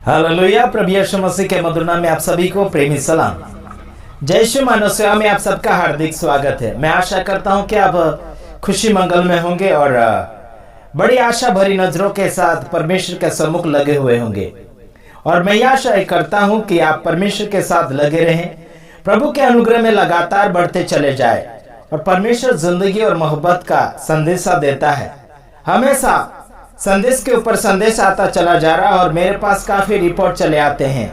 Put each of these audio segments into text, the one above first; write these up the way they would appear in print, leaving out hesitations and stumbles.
Hallelujah. प्रभु यीशु मसीह के मधुर नाम में आप सभी को प्रेमी सलाम। जय श्री मानव सेवा में आप सबका हार्दिक स्वागत है। मैं आशा करता हूं कि आप खुशी मंगल में होंगे और बड़ी आशा भरी नजरों के साथ परमेश्वर के सम्मुख लगे हुए होंगे। और मैं यह आशा करता हूं कि आप परमेश्वर के साथ लगे रहें, प्रभु के अनुग्रह में लगातार बढ़ते चले जाए और परमेश्वर जिंदगी और मोहब्बत का संदेशा देता है। हमेशा संदेश के ऊपर संदेश आता चला जा रहा है और मेरे पास काफी रिपोर्ट चले आते हैं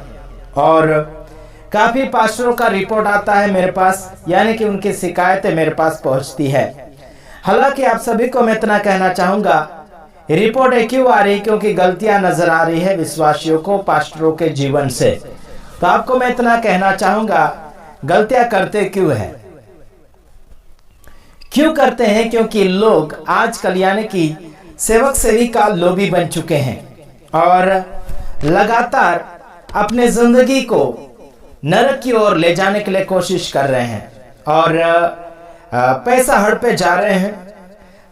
और काफी पास्टरों का रिपोर्ट आता है मेरे पास, यानी कि उनकी शिकायतें मेरे पास पहुंचती है। हालांकि आप सभी को मैं इतना कहना चाहूंगा, रिपोर्ट क्यों आ रही, क्योंकि गलतियां नजर आ रही है विश्वासियों को पास्टरों के जीवन से। तो आपको मैं इतना कहना चाहूंगा, गलतियां करते क्यों है, क्यों करते हैं? क्योंकि लोग आजकल यानी कि सेवक सेविका लोभी बन चुके हैं और लगातार अपने जिंदगी को नरक की ओर ले जाने के लिए कोशिश कर रहे हैं और पैसा हड़पे जा रहे हैं।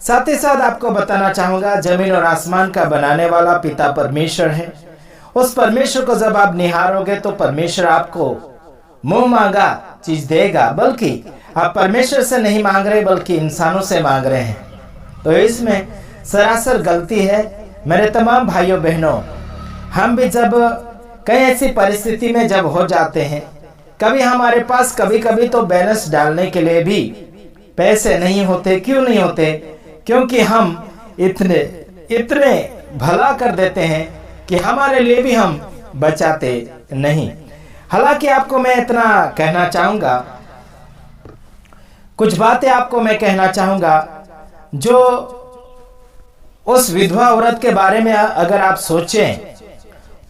साथ ही साथ आपको बताना चाहूंगा, जमीन और आसमान का बनाने वाला पिता परमेश्वर है। उस परमेश्वर को जब आप निहारोगे तो परमेश्वर आपको मुंह मांगा चीज देगा, बल्कि आप परमेश्वर से नहीं मांग रहे बल्कि इंसानों से मांग रहे हैं। तो इसमें सरासर गलती है। मेरे तमाम भाइयों बहनों, हम भी जब कई ऐसी परिस्थिति में जब हो जाते हैं, कभी हमारे पास कभी कभी तो बैलेंस डालने के लिए भी पैसे नहीं होते। क्यों नहीं होते? क्योंकि हम इतने भला कर देते हैं कि हमारे लिए भी हम बचाते नहीं। हालांकि आपको मैं इतना कहना चाहूंगा, कुछ बातें आपको मैं कहना चाहूंगा। जो उस विधवा औरत के बारे में अगर आप सोचें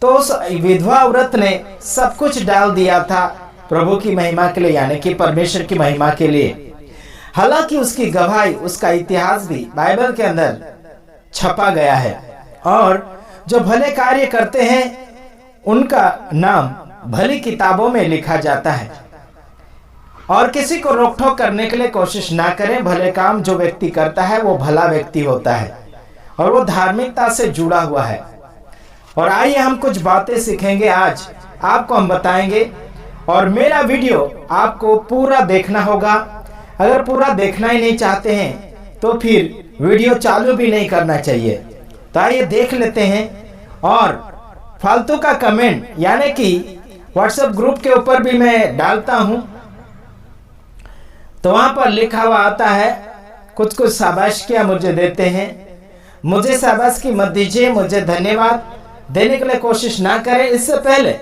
तो उस विधवा औरत ने सब कुछ डाल दिया था प्रभु की महिमा के लिए, यानी कि परमेश्वर की महिमा के लिए। हालांकि उसकी गवाही, उसका इतिहास भी बाइबल के अंदर छपा गया है और जो भले कार्य करते हैं उनका नाम भली किताबों में लिखा जाता है। और किसी को रोक-टोक करने के लिए कोशिश ना करें। भले काम जो व्यक्ति करता है वो भला व्यक्ति होता है और वो धार्मिकता से जुड़ा हुआ है। और आइए हम कुछ बातें सीखेंगे, आज आपको हम बताएंगे। और मेरा वीडियो आपको पूरा देखना होगा। अगर पूरा देखना ही नहीं चाहते हैं तो फिर वीडियो चालू भी नहीं करना चाहिए। तो आइए देख लेते हैं। और फालतू का कमेंट यानी कि व्हाट्सएप ग्रुप के ऊपर भी मैं डालता हूं, तो वहां पर लिखा हुआ आता है, कुछ कुछ शाबाशियां मुझे देते हैं। मुझे शाबाशी मत दीजिए, मुझे धन्यवाद देने के लिए कोशिश ना करें। इससे पहले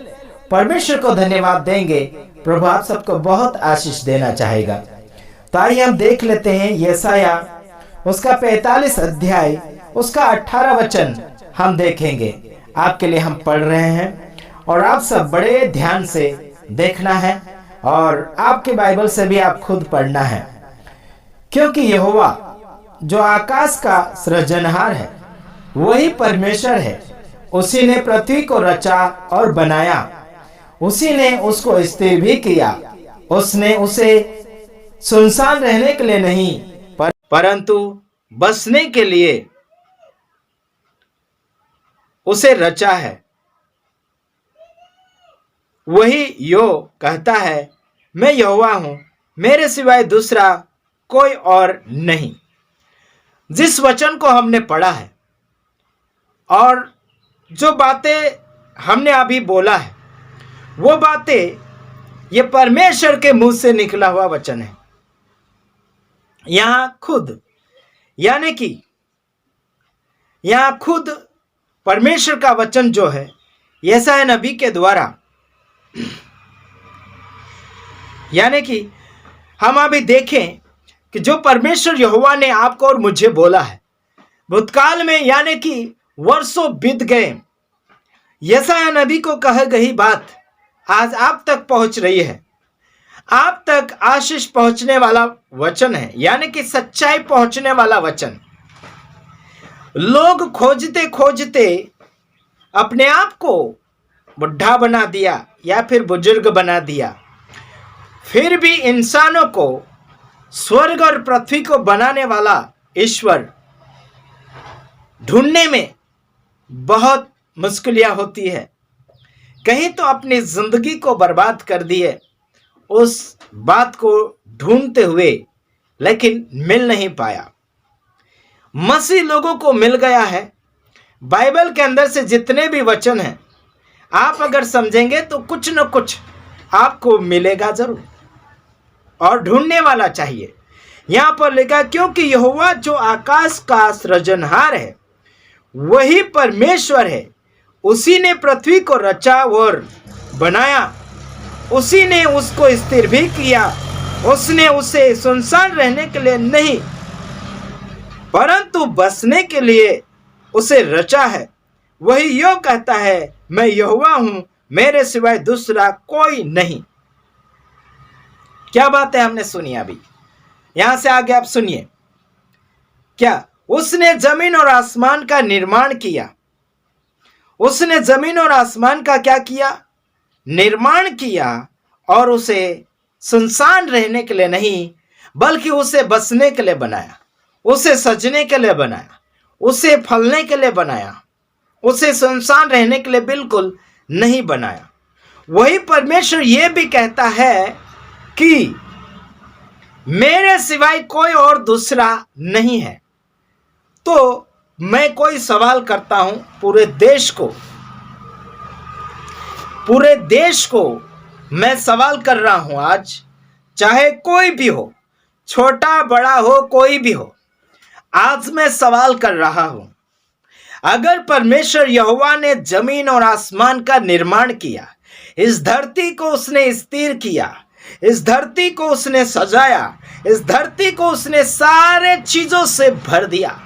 परमेश्वर को धन्यवाद देंगे। प्रभु आप सबको बहुत आशीष देना चाहेगा। तो आइए हम देख लेते हैं यशाया उसका 45 अध्याय उसका 18 वचन हम देखेंगे। आपके लिए हम पढ़ रहे हैं और आप सब बड़े ध्यान से देखना है और आपके बाइबल से भी आप खुद पढ़ना है। क्योंकि यहोवा जो आकाश का सृजनहार है वही परमेश्वर है। उसी ने पृथ्वी को रचा और बनाया, उसी ने उसको स्थिर भी किया। उसने उसे सुनसान रहने के लिए नहीं परंतु बसने के लिए उसे रचा है। वही यो कहता है, मैं यहोवा हूं, मेरे सिवाय दूसरा कोई और नहीं। जिस वचन को हमने पढ़ा है और जो बातें हमने अभी बोला है, वो बातें ये परमेश्वर के मुंह से निकला हुआ वचन है। यहां खुद यानी कि यहां खुद परमेश्वर का वचन जो है यशायाह नबी के द्वारा, यानी कि हम अभी देखें कि जो परमेश्वर यहोवा ने आपको और मुझे बोला है भूतकाल में, यानी कि वर्षों बीत गए, यशायाह नबी को कही गई बात आज आप तक पहुंच रही है। आप तक आशीष पहुंचने वाला वचन है, यानी कि सच्चाई पहुंचने वाला वचन। लोग खोजते खोजते अपने आप को बुढ़ा बना दिया या फिर बुजुर्ग बना दिया, फिर भी इंसानों को स्वर्ग और पृथ्वी को बनाने वाला ईश्वर ढूंढने में बहुत मुश्किलियां होती है। कहीं तो अपनी जिंदगी को बर्बाद कर दिए उस बात को ढूंढते हुए, लेकिन मिल नहीं पाया। मसीह लोगों को मिल गया है। बाइबल के अंदर से जितने भी वचन हैं, आप अगर समझेंगे तो कुछ न कुछ आपको मिलेगा जरूर। और ढूंढने वाला चाहिए। यहां पर लिखा, क्योंकि यहोवा जो आकाश का सृजनहार है वही परमेश्वर है। उसी ने पृथ्वी को रचा और बनाया। उसी ने उसको स्थिर भी किया। उसने उसे सुनसान रहने के लिए नहीं, परंतु बसने के लिए उसे रचा है। वही यो कहता है, मैं यहोवा हूं, मेरे सिवाय दूसरा कोई नहीं। क्या बात है हमने सुनी अभी। यहां से आगे आप सुनिए। क्या उसने जमीन और आसमान का निर्माण किया। उसने जमीन और आसमान का क्या किया? निर्माण किया। और उसे सुनसान रहने के लिए नहीं, बल्कि उसे बसने के लिए बनाया। उसे सजने के लिए बनाया। उसे फलने के लिए बनाया। उसे सुनसान रहने के लिए बिल्कुल नहीं बनाया। वही परमेश्वर यह भी कहता है कि मेरे सिवाय कोई और दूसरा नहीं है। तो मैं कोई सवाल करता हूं पूरे देश को मैं सवाल कर रहा हूं आज, चाहे कोई भी हो, छोटा बड़ा हो, कोई भी हो, आज मैं सवाल कर रहा हूं। अगर परमेश्वर यहोवा ने जमीन और आसमान का निर्माण किया, इस धरती को उसने स्थिर किया, इस धरती को उसने सजाया, इस धरती को उसने सारे चीजों से भर दिया,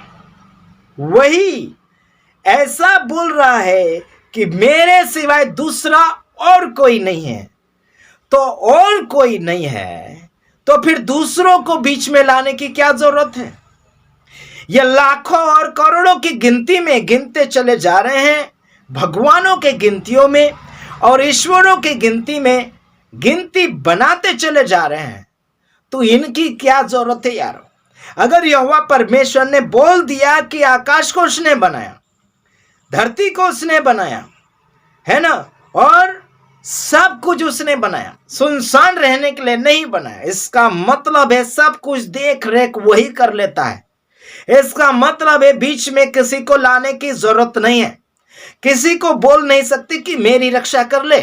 वही ऐसा बोल रहा है कि मेरे सिवाय दूसरा और कोई नहीं है, तो और कोई नहीं है, तो फिर दूसरों को बीच में लाने की क्या जरूरत है? ये लाखों और करोड़ों की गिनती में गिनते चले जा रहे हैं, भगवानों के गिनतियों में और ईश्वरों की गिनती में गिनती बनाते चले जा रहे हैं। तो इनकी क्या जरूरत है यारो? अगर यहोवा परमेश्वर ने बोल दिया कि आकाश को उसने बनाया, धरती को उसने बनाया, है ना, और सब कुछ उसने बनाया, सुनसान रहने के लिए नहीं बनाया, इसका मतलब है सब कुछ देख रेख वही कर लेता है। इसका मतलब है बीच में किसी को लाने की जरूरत नहीं है। किसी को बोल नहीं सकते कि मेरी रक्षा कर ले।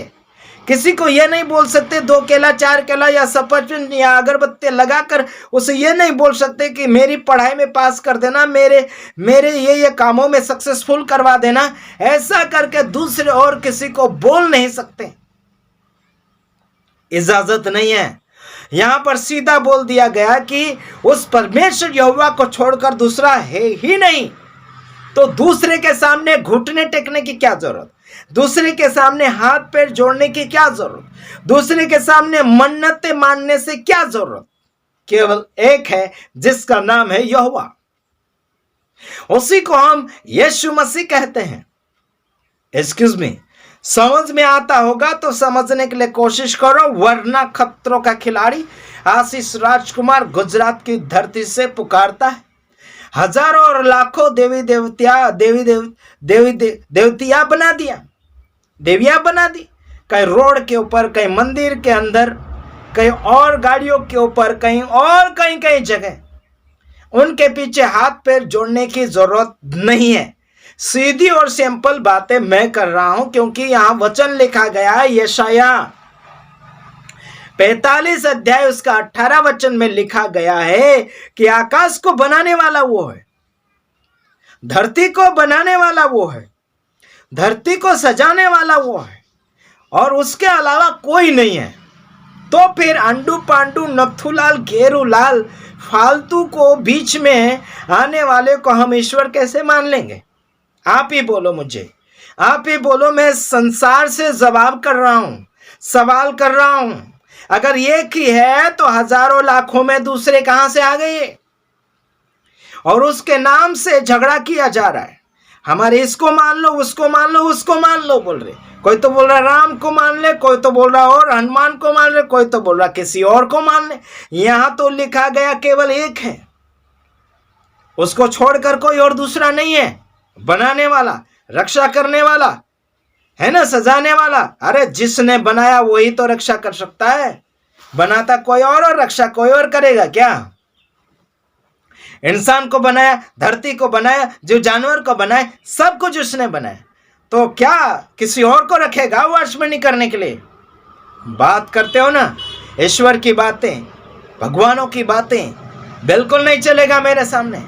किसी को यह नहीं बोल सकते 2 केला 4 केला या सफरचंद या अगरबत्ती लगाकर उसे यह नहीं बोल सकते कि मेरी पढ़ाई में पास कर देना, मेरे ये कामों में सक्सेसफुल करवा देना। ऐसा करके दूसरे और किसी को बोल नहीं सकते, इजाजत नहीं है। यहां पर सीधा बोल दिया गया कि उस परमेश्वर यहोवा को छोड़कर दूसरा है ही नहीं। तो दूसरे के सामने घुटने टेकने की क्या जरूरत? दूसरे के सामने हाथ पैर जोड़ने की क्या जरूरत? दूसरे के सामने मन्नतें मानने से क्या जरूरत? केवल एक है जिसका नाम है यहोवा। उसी को हम यीशु मसीह कहते हैं। एक्सक्यूज मी, समझ में आता होगा तो समझने के लिए कोशिश करो, वरना खतरों का खिलाड़ी आशीष राजकुमार गुजरात की धरती से पुकारता है। हजारों और लाखों देवियां बना दी, कहीं रोड के ऊपर, कहीं मंदिर के अंदर, कहीं और गाड़ियों के ऊपर, कहीं और कहीं जगह। उनके पीछे हाथ पैर जोड़ने की जरूरत नहीं है। सीधी और सिंपल बातें मैं कर रहा हूं, क्योंकि यहां वचन लिखा गया है, यशाया 45 अध्याय उसका 18 वचन में लिखा गया है कि आकाश को बनाने वाला वो है, धरती को बनाने वाला वो है, धरती को सजाने वाला वो है, और उसके अलावा कोई नहीं है। तो फिर अंडू पांडू नथुलाल घेरूलाल फालतू को बीच में आने वाले को हम ईश्वर कैसे मान लेंगे? आप ही बोलो मुझे, आप ही बोलो। मैं संसार से जवाब कर रहा हूं, सवाल कर रहा हूं। अगर एक ही है तो हजारों लाखों में दूसरे कहां से आ गए? और उसके नाम से झगड़ा किया जा रहा है। हमारे इसको मान लो, उसको मान लो, उसको मान लो बोल रहे। कोई तो बोल रहा राम को मान ले, कोई तो बोल रहा और हनुमान को मान ले, कोई तो बोल रहा किसी और को मान ले। यहां तो लिखा गया केवल एक है, उसको छोड़कर कोई और दूसरा नहीं है। बनाने वाला, रक्षा करने वाला, है ना सजाने वाला। अरे जिसने बनाया वही तो रक्षा कर सकता है, बनाता कोई और रक्षा कोई और करेगा क्या? इंसान को बनाया, धरती को बनाया, जो जानवर को बनाया, सब कुछ उसने बनाया, तो क्या किसी और को रखेगा वॉचमैनी करने के लिए? बात करते हो ना ईश्वर की बातें, भगवानों की बातें, बिल्कुल नहीं चलेगा मेरे सामने।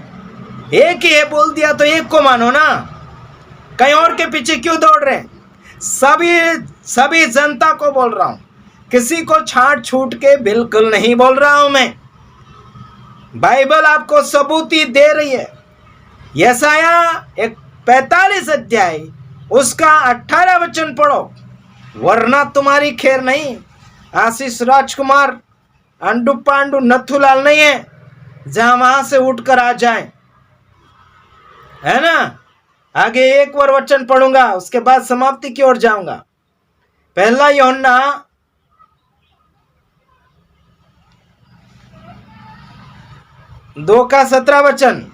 एक ही है बोल दिया तो एक को मानो ना, कहीं और के पीछे क्यों दौड़ रहे? सभी जनता को बोल रहा हूं, किसी को छांट छूट के बिल्कुल नहीं बोल रहा हूं मैं। बाइबल आपको सबूती दे रही है। यशाया 45 अध्याय उसका 18 वचन पढ़ो, वरना तुम्हारी खैर नहीं। आशीष राजकुमार अंडू पांडू नथुलाल नहीं है जहां वहां से उठकर आ जाए, है ना। आगे एक और वचन पढ़ूंगा, उसके बाद समाप्ति की ओर जाऊंगा। पहला यूहन्ना 2 का 17 वचन।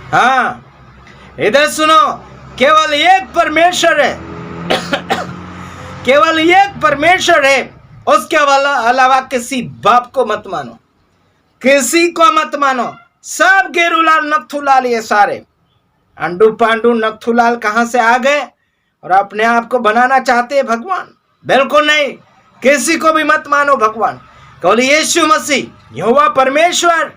हाँ इधर सुनो, केवल एक परमेश्वर है केवल एक परमेश्वर है, उसके अलावा किसी बाप को मत मानो, किसी को मत मानो। सब गेरूलाल नथुलाल ये सारे अंडू पांडू नथुलाल कहां से आ गए और अपने आप को बनाना चाहते हैं भगवान? बिल्कुल नहीं, किसी को भी मत मानो भगवान। केवल यीशु मसीह यहोवा परमेश्वर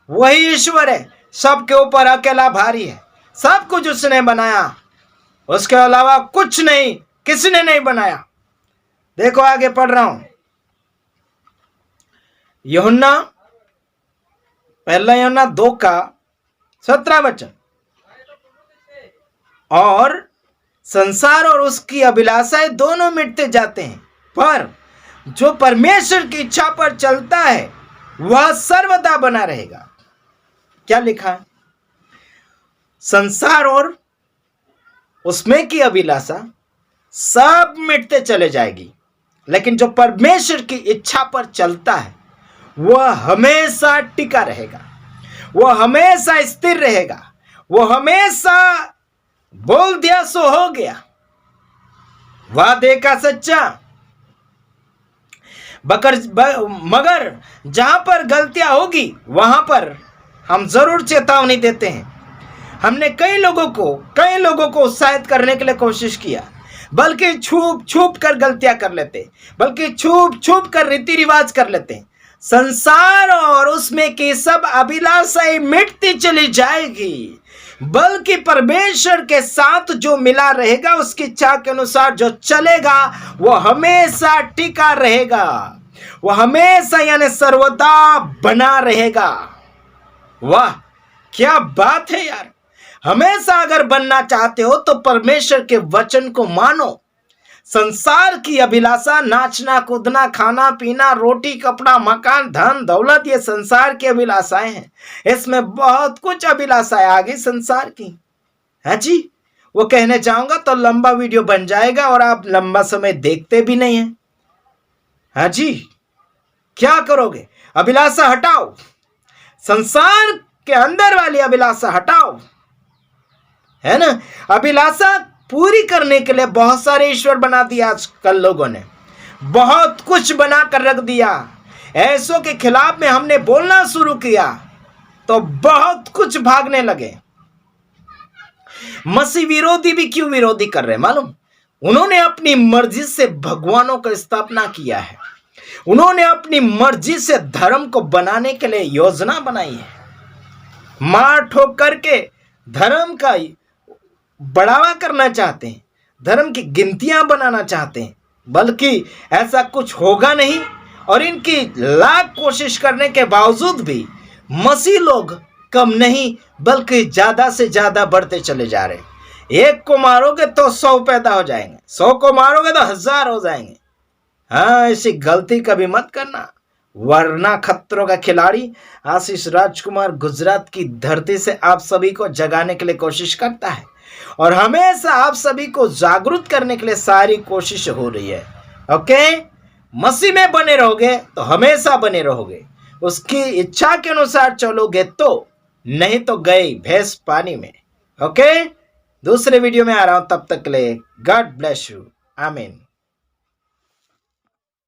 वही ईश्वर है, सबके ऊपर अकेला भारी है, सब कुछ उसने बनाया, उसके अलावा कुछ नहीं, किसी ने नहीं बनाया। देखो आगे पढ़ रहा हूं, यूहन्ना पहला यूहन्ना 2 का 17 वचन। और संसार और उसकी अभिलाषाएं दोनों मिटते जाते हैं, पर जो परमेश्वर की इच्छा पर चलता है वह सर्वदा बना रहेगा। क्या लिखा है? संसार और उसमें की अभिलाषा सब मिटते चले जाएगी, लेकिन जो परमेश्वर की इच्छा पर चलता है वह हमेशा टिका रहेगा, वह हमेशा स्थिर रहेगा, वह हमेशा बोल दिया सो हो गया, वादे का सच्चा। मगर जहां पर गलतियां होगी वहां पर हम जरूर चेतावनी देते हैं। हमने कई लोगों को उत्साहित करने के लिए कोशिश किया, बल्कि छुप छुप कर गलतियां कर लेते, बल्कि छुप छुप कर रीति रिवाज कर लेते। संसार और उसमें की सब अभिलाषाएं मिटती चली जाएगी, बल्कि परमेश्वर के साथ जो मिला रहेगा, उसकी इच्छा के अनुसार जो चलेगा वो हमेशा टिका रहेगा, वो हमेशा यानी सर्वदा बना रहेगा। वाह क्या बात है यार! हमेशा अगर बनना चाहते हो तो परमेश्वर के वचन को मानो। संसार की अभिलाषा, नाचना कूदना, खाना पीना, रोटी कपड़ा मकान धन दौलत, ये संसार की अभिलाषाएं हैं। इसमें बहुत कुछ अभिलाषाएं आ गई संसार की, है जी। वो कहने जाऊंगा तो लंबा वीडियो बन जाएगा और आप लंबा समय देखते भी नहीं है, है जी। क्या करोगे? अभिलाषा हटाओ, संसार के अंदर वाली अभिलाषा हटाओ, है ना। अभिलाषा पूरी करने के लिए बहुत सारे ईश्वर बना दिया आजकल लोगों ने, बहुत कुछ बना कर रख दिया। ऐसों के खिलाफ में हमने बोलना शुरू किया तो बहुत कुछ भागने लगे। मसीह विरोधी भी क्यों विरोधी कर रहे हैं मालूम? उन्होंने अपनी मर्जी से भगवानों का स्थापना किया है, उन्होंने अपनी मर्जी से धर्म को बनाने के लिए योजना बनाई है, मार ठोक करके धर्म का बढ़ावा करना चाहते हैं, धर्म की गिनतियां बनाना चाहते हैं, बल्कि ऐसा कुछ होगा नहीं। और इनकी लाख कोशिश करने के बावजूद भी मसीह लोग कम नहीं बल्कि ज्यादा से ज्यादा बढ़ते चले जा रहे हैं। एक को मारोगे तो 100 पैदा हो जाएंगे, 100 को मारोगे तो 1000 हो जाएंगे। हाँ, ऐसी गलती कभी मत करना, वरना खतरों का खिलाड़ी आशीष राजकुमार गुजरात की धरती से आप सभी को जगाने के लिए कोशिश करता है। और हमेशा आप सभी को जागरूक करने के लिए सारी कोशिश हो रही है। ओके, मसीह में बने रहोगे तो हमेशा बने रहोगे, उसकी इच्छा के अनुसार चलोगे तो, नहीं तो गई भैंस पानी में। ओके, दूसरे वीडियो में आ रहा हूं, तब तक के लिए गॉड ब्लेस यू, आमीन।